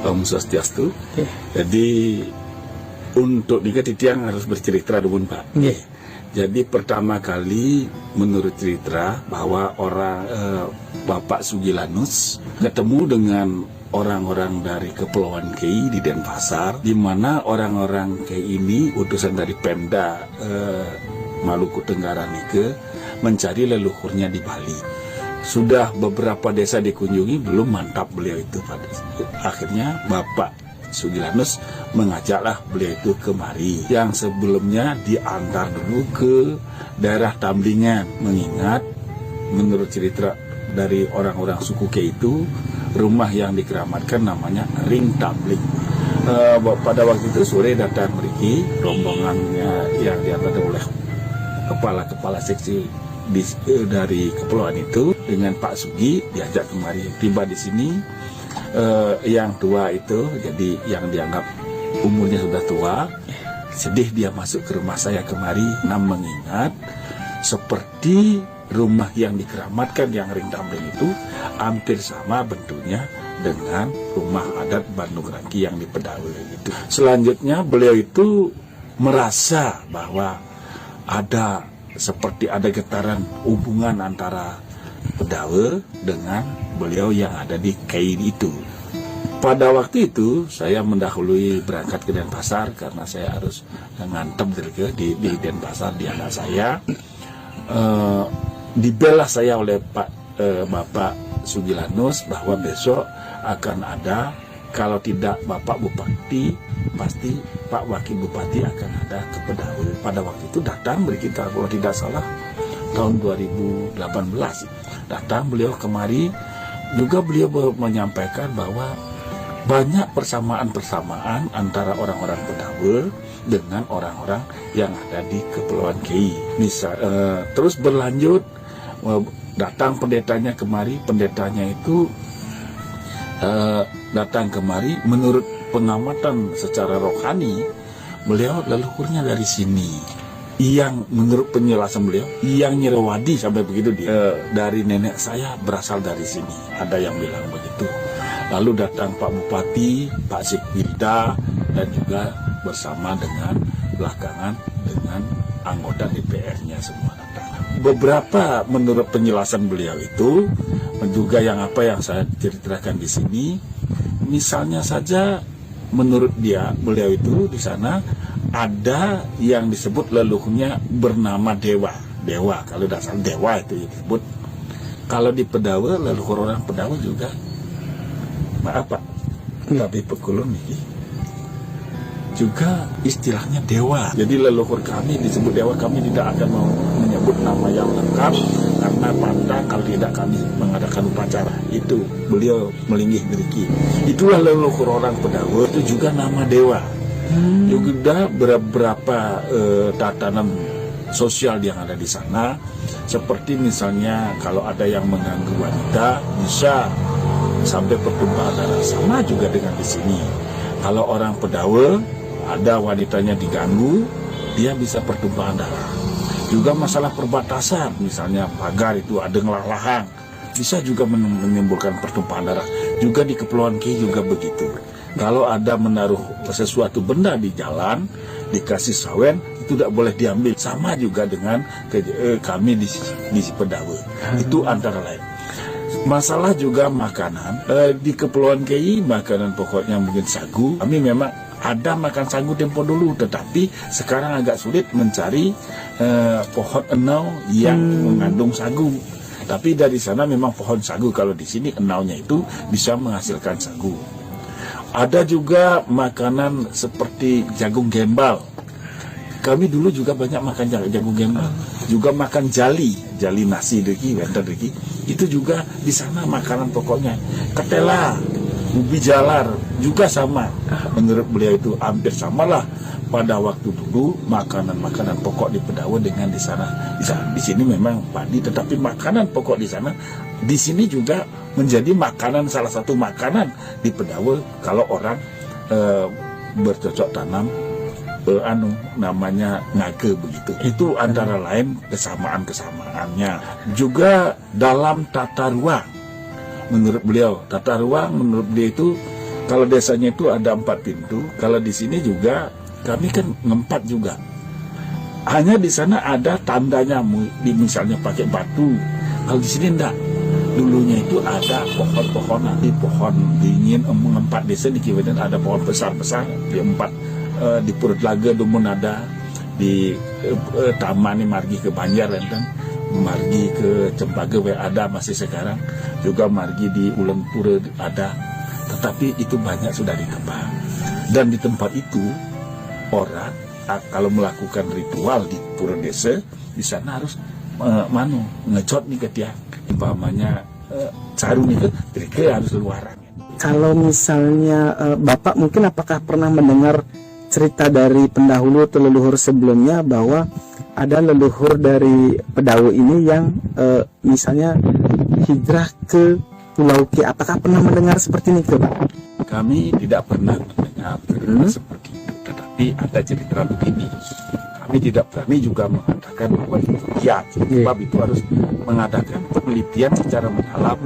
Om Swastiastu. Jadi untuk dikati tiang harus bercerita dulu Pak. Jadi pertama kali menurut cerita bahwa orang Bapak Sugilanus ketemu dengan orang-orang dari Kepulauan Kei di Denpasar, di mana orang-orang Kei ini utusan dari Pemda Maluku Tenggara Nike mencari leluhurnya di Bali. Sudah beberapa desa dikunjungi, belum mantap beliau itu. Akhirnya Bapak Sugilanus mengajaklah beliau itu kemari. Yang sebelumnya diantar dulu ke daerah Tamblingan, mengingat menurut cerita dari orang-orang suku Kei itu, rumah yang dikeramatkan namanya Ring Tambling. Pada waktu itu sore datang Riki, rombongannya yang diantar oleh kepala-kepala seksi dari kepulauan itu dengan Pak Sugi diajak kemari. Tiba di sini yang tua itu, jadi yang dianggap umurnya sudah tua, sedih dia masuk ke rumah saya kemari, mengingat seperti rumah yang dikeramatkan yang Ring Tambling itu hampir sama bentuknya dengan rumah adat Bandung Rangki yang di Pedawe itu. Selanjutnya beliau itu merasa bahwa seperti ada getaran hubungan antara Pedawe dengan beliau yang ada di Kei itu. Pada waktu itu saya mendahului berangkat ke Denpasar karena saya harus ngantem di Denpasar di anak saya. Dibela saya oleh Bapak Sugilanus bahwa besok akan ada, kalau tidak Bapak Bupati, pasti Pak Wakil Bupati akan ada ke Pedawe. Pada waktu itu datang berkita, kalau tidak salah tahun 2018 datang beliau kemari. Juga beliau menyampaikan bahwa banyak persamaan-persamaan antara orang-orang Pedawe dengan orang-orang yang ada di Kepulauan Kei. Terus berlanjut, datang pendetanya kemari. Pendetanya itu datang kemari, menurut pengamatan secara rohani beliau leluhurnya dari sini. Yang menurut penjelasan beliau, yang Nyirowadi sampai begitu dia, dari nenek saya berasal dari sini. Ada yang bilang begitu. Lalu datang Pak Bupati, Pak Sikwilda, dan juga bersama dengan belakangan dengan anggota DPR-nya semua datang. Beberapa menurut penjelasan beliau itu juga yang saya ceritakan di sini. Misalnya saja menurut beliau itu di sana ada yang disebut leluhurnya bernama Dewa. Kalau dasar Dewa itu disebut. Kalau di Pedawe, leluhur orang Pedawe juga, maaf Pak, tapi pekulun ini juga istilahnya Dewa. Jadi leluhur kami disebut Dewa, kami tidak akan mau menyebut nama yang lengkap karena pantang kalau tidak kami mengadakan upacara. Itu beliau melinggih beriki. Itulah leluhur orang Pedawe, itu juga nama Dewa. Juga beberapa tatanan sosial yang ada di sana, seperti misalnya kalau ada yang mengganggu wanita bisa sampai pertumpahan darah, sama juga dengan di sini. Kalau orang Pedawe ada wanitanya diganggu, dia bisa pertumpahan darah. Juga masalah perbatasan, misalnya pagar itu ada ngelahang, bisa juga menimbulkan pertumpahan darah. Juga di Kepulauan Kei juga begitu. Kalau ada menaruh sesuatu benda di jalan, dikasih sawen, itu tidak boleh diambil. Sama juga dengan kami di Pedawe. Itu antara lain. Masalah juga makanan. Di Kepulauan Kei, makanan pokoknya mungkin sagu. Kami memang ada makan sagu tempo dulu, tetapi sekarang agak sulit mencari pohon enau yang mengandung sagu. Tapi dari sana memang pohon sagu. Kalau di sini enaunya itu bisa menghasilkan sagu. Ada juga makanan seperti jagung gembal. Kami dulu juga banyak makan jagung gembal. Juga makan jali nasi deki, itu juga di sana makanan pokoknya. Ketela, ubi jalar juga sama. Menurut beliau itu hampir samalah pada waktu dulu makanan-makanan pokok di Pedawe dengan di sana. Di sini memang padi, tetapi makanan pokok di sana di sini juga menjadi makanan, salah satu makanan di Pedawe kalau orang bercocok tanam namanya ngage begitu. Itu antara lain kesamaan-kesamaannya. Juga dalam tata ruang, menurut beliau itu Kalau desanya itu ada 4 pintu, kalau di sini juga kami kan ngempat juga. Hanya di sana ada tandanya, misalnya pakai batu. Kalau di sini enggak. Dulunya itu ada pohon-pohonan, di pohon dingin mengempat desa di Kiweden ada pohon besar-besar di di Purut Laga Dumun ada, di Taman margi ke Banjar dan margi ke Cempaka ada masih sekarang, juga margi di Ulen Pura ada, tetapi itu banyak sudah ditebang. Dan di tempat itu orang kalau melakukan ritual di pura desa di sana harus ngecot nih ke tiang, umpamanya caru nih ke harus keluaran. Kalau misalnya Bapak mungkin apakah pernah mendengar cerita dari pendahulu atau leluhur sebelumnya bahwa ada leluhur dari Pedawe ini yang misalnya hijrah ke Pulau K. Apakah pernah mendengar seperti ini, Pak? Kami tidak pernah mendengar seperti itu, tetapi ada cerita begini. Kami tidak berani juga mengatakan bahwa itu iya, sebab itu harus mengadakan penelitian secara mendalam,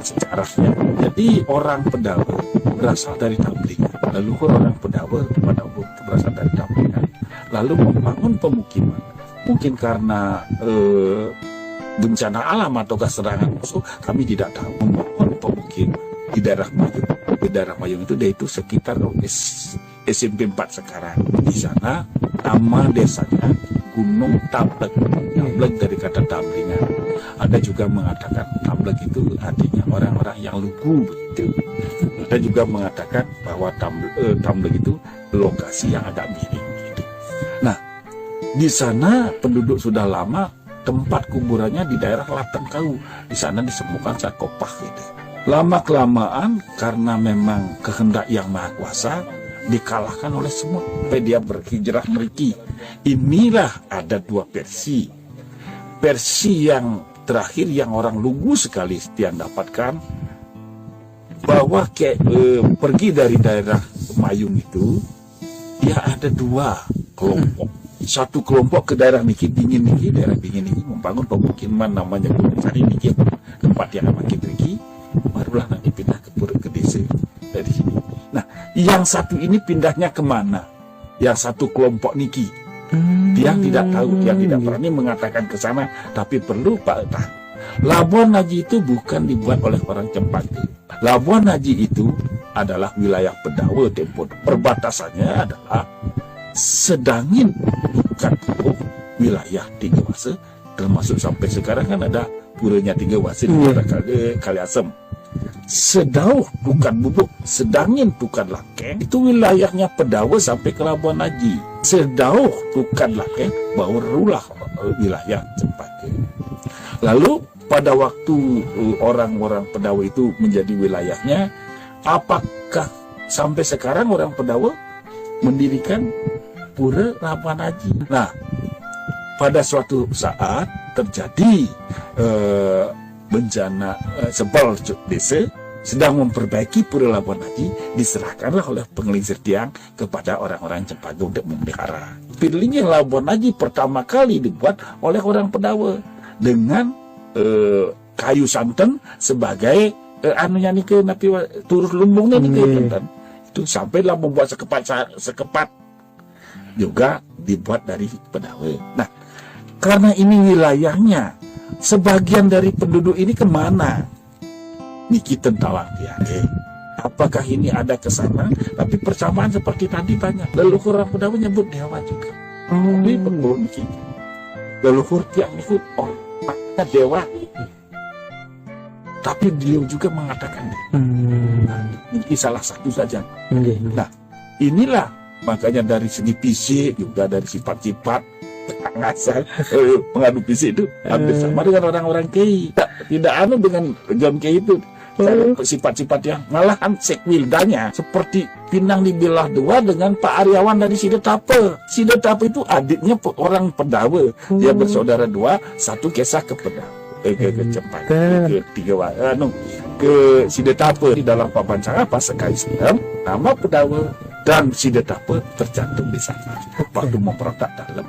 secara sejarahnya. Jadi orang Pedawe berasal dari Tamblingan, leluhur orang Pedawe pada umum itu berasal dari Tamblingan, lalu membangun pemukiman. Mungkin karena bencana alam atau serangan musuh, kami tidak tahu, membangun pemukiman di daerah Mayung. Di daerah Mayung itu sekitar SMP 4 sekarang. Di sana nama desanya Gunung Tamblek. Tamblek dari kata Tamblingan. Ada juga mengatakan Tamblek itu artinya orang-orang yang lugu begitu. Ada juga mengatakan bahwa Tamblek itu lokasi yang agak miring gitu. Nah, di sana penduduk sudah lama, tempat kuburannya di daerah Latengkau. Di sana disembuhkan sarkofag gitu. Lama-kelamaan karena memang kehendak yang Maha Kuasa dikalahkan oleh semua. Sampai dia berhijrah meriki. Inilah ada 2 versi. Versi yang terakhir yang orang lugu sekali Stian dapatkan, bahwa pergi dari daerah Mayung itu dia ada 2 kelompok. Satu kelompok ke daerah Niki Dingin Niki, daerah Dingin Niki membangun pemukiman namanya Gunung Sari Niki, tempat yang makin tinggi. Barulah nanti pindah ke desa dari sini. Nah, yang satu ini pindahnya kemana? Yang satu kelompok Niki, dia tidak tahu, dia tidak berani mengatakan ke sana, tapi perlu Pak tahu. Labuan Haji itu bukan dibuat oleh orang Cempaka. Labuan Haji itu adalah wilayah Pedawe tempo. Perbatasannya adalah Sedangin, bukan wilayah Tiga Wase, termasuk sampai sekarang kan ada puranya Tiga Wase di Kaliasem. Sedauh bukan Bubuk, Sedangin bukan Lakeng, itu wilayahnya Pedawe sampai ke Labuan Haji. Sedauh bukan Lakeng, barulah wilayah Cempaka. Lalu pada waktu orang-orang Pedawe itu menjadi wilayahnya, apakah sampai sekarang orang Pedawe mendirikan pura Labuan Haji? Nah, pada suatu saat terjadi bencana sebel desa, sedang memperbaiki pura Labuan Haji, diserahkanlah oleh pengelisir tiang kepada orang-orang Cempaka untuk memelihara. Pilihnya Labuan Haji pertama kali dibuat oleh orang Pedawe dengan kayu santan sebagai anunya nih ke napi turus lumbungnya nih ke itu, sampailah membuat sekepat juga dibuat dari Pedawe. Nah, karena ini wilayahnya, sebagian dari penduduk ini kemana? Niki tentawang dia. Apakah ini ada kesana? Tapi persamaan seperti tadi banyak. Leluhur orang Pedawe nyebut dewa juga. Ini perlu niki. Leluhur tiang ikut makna dewa. Tapi beliau juga mengatakan ini salah satu saja. Nah, inilah makanya dari segi fisik juga dari sifat-sifat ngasal pengadu fisik itu hampir sama dengan orang-orang Kei. Tidak anu dengan John Kei itu. Sifat-sifat yang malahan sekwildanya seperti Pinang dibelah 2 dengan Pak Aryawan dari Sidetape. Sidetape itu adiknya orang Pedawe. Dia bersaudara 2, satu kisah ke Pedawe. Ke Cempaka, ke Sidetape. Di dalam papan cara pas sekali silam, nama Pedawe dan Sidetape tercantum di sana waktu memperotak dalam.